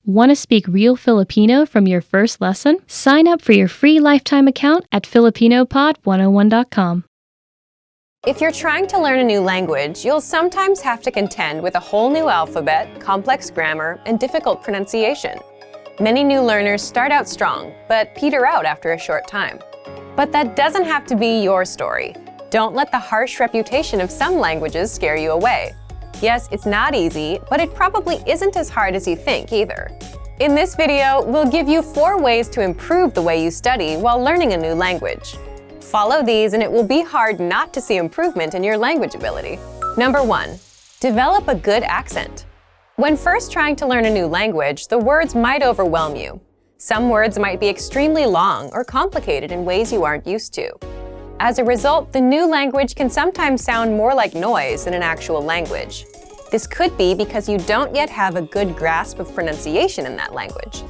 Want to speak real Filipino from your first lesson? Sign up for your free lifetime account at filipinopod101.com. If you're trying to learn a new language, you'll sometimes have to contend with a whole new alphabet, complex grammar, and difficult pronunciation. Many new learners start out strong, but peter out after a short time. But that doesn't have to be your story. Don't let the harsh reputation of some languages scare you away. Yes, it's not easy, but it probably isn't as hard as you think either. In this video, we'll give you 4 ways to improve the way you study while learning a new language. Follow these and it will be hard not to see improvement in your language ability. Number 1. Develop a good accent. When first trying to learn a new language, the words might overwhelm you. Some words might be extremely long or complicated in ways you aren't used to. As a result, the new language can sometimes sound more like noise than an actual language. This could be because you don't yet have a good grasp of pronunciation in that language.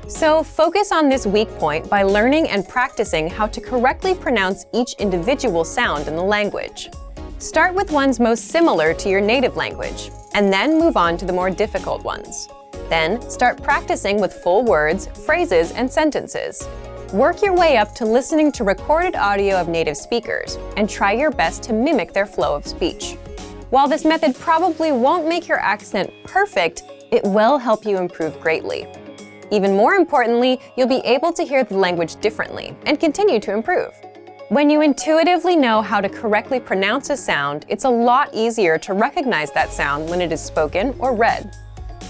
So focus on this weak point by learning and practicing how to correctly pronounce each individual sound in the language. Start with ones most similar to your native language, and then move on to the more difficult ones. Then start practicing with full words, phrases, and sentences. Work your way up to listening to recorded audio of native speakers, and try your best to mimic their flow of speech. While this method probably won't make your accent perfect, it will help you improve greatly. Even more importantly, you'll be able to hear the language differently and continue to improve. When you intuitively know how to correctly pronounce a sound, it's a lot easier to recognize that sound when it is spoken or read.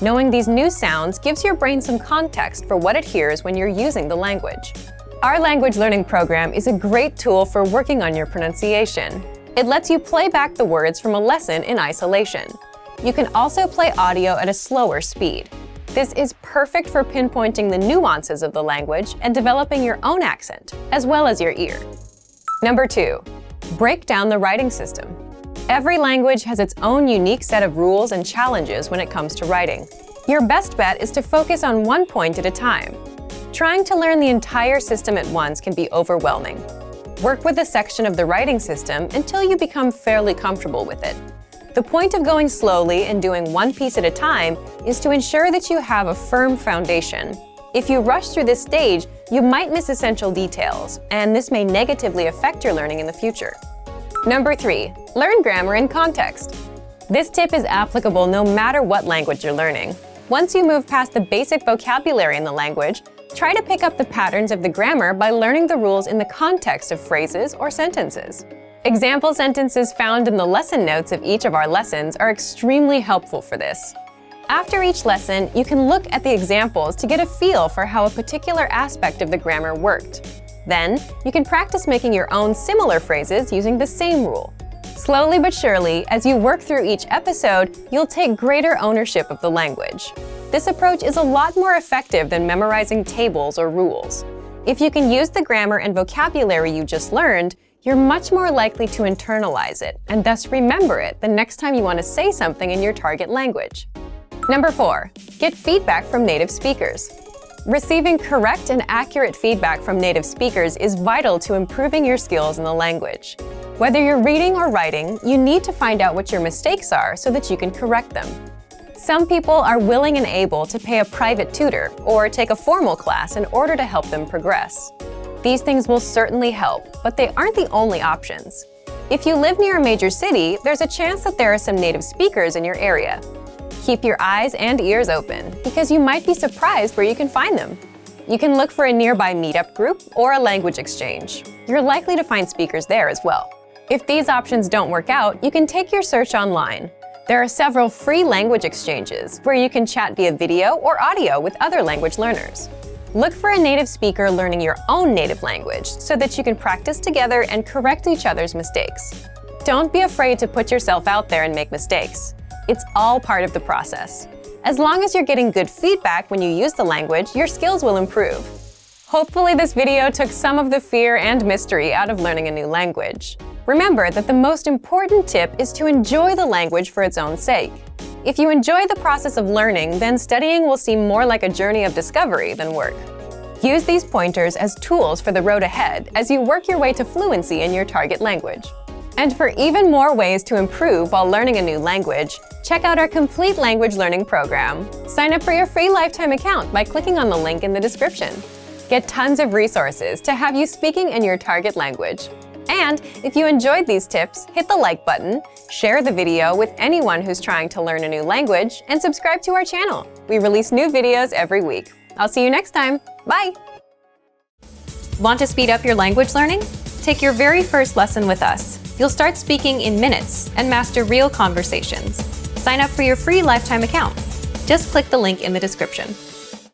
Knowing these new sounds gives your brain some context for what it hears when you're using the language. Our language learning program is a great tool for working on your pronunciation. It lets you play back the words from a lesson in isolation. You can also play audio at a slower speed. This is perfect for pinpointing the nuances of the language and developing your own accent, as well as your ear. Number 2. Break down the writing system. Every language has its own unique set of rules and challenges when it comes to writing. Your best bet is to focus on one point at a time. Trying to learn the entire system at once can be overwhelming. Work with a section of the writing system until you become fairly comfortable with it. The point of going slowly and doing one piece at a time is to ensure that you have a firm foundation. If you rush through this stage, you might miss essential details, and this may negatively affect your learning in the future. Number 3. Learn grammar in context. This tip is applicable no matter what language you're learning. Once you move past the basic vocabulary in the language, try to pick up the patterns of the grammar by learning the rules in the context of phrases or sentences. Example sentences found in the lesson notes of each of our lessons are extremely helpful for this. After each lesson, you can look at the examples to get a feel for how a particular aspect of the grammar worked. Then, you can practice making your own similar phrases using the same rule. Slowly but surely, as you work through each episode, you'll take greater ownership of the language. This approach is a lot more effective than memorizing tables or rules. If you can use the grammar and vocabulary you just learned, you're much more likely to internalize it and thus remember it the next time you want to say something in your target language. Number 4. Get feedback from native speakers. Receiving correct and accurate feedback from native speakers is vital to improving your skills in the language. Whether you're reading or writing, you need to find out what your mistakes are so that you can correct them. Some people are willing and able to pay a private tutor or take a formal class in order to help them progress. These things will certainly help, but they aren't the only options. If you live near a major city, there's a chance that there are some native speakers in your area. Keep your eyes and ears open, because you might be surprised where you can find them. You can look for a nearby meetup group or a language exchange. You're likely to find speakers there as well. If these options don't work out, you can take your search online. There are several free language exchanges where you can chat via video or audio with other language learners. Look for a native speaker learning your own native language so that you can practice together and correct each other's mistakes. Don't be afraid to put yourself out there and make mistakes. It's all part of the process. As long as you're getting good feedback when you use the language, your skills will improve. Hopefully this video took some of the fear and mystery out of learning a new language. Remember that the most important tip is to enjoy the language for its own sake. If you enjoy the process of learning, then studying will seem more like a journey of discovery than work. Use these pointers as tools for the road ahead as you work your way to fluency in your target language. And for even more ways to improve while learning a new language, check out our complete language learning program. Sign up for your free lifetime account by clicking on the link in the description. Get tons of resources to have you speaking in your target language. And if you enjoyed these tips, hit the like button, share the video with anyone who's trying to learn a new language, and subscribe to our channel. We release new videos every week. I'll see you next time. Bye! Want to speed up your language learning? Take your very first lesson with us. You'll start speaking in minutes and master real conversations. Sign up for your free lifetime account. Just click the link in the description.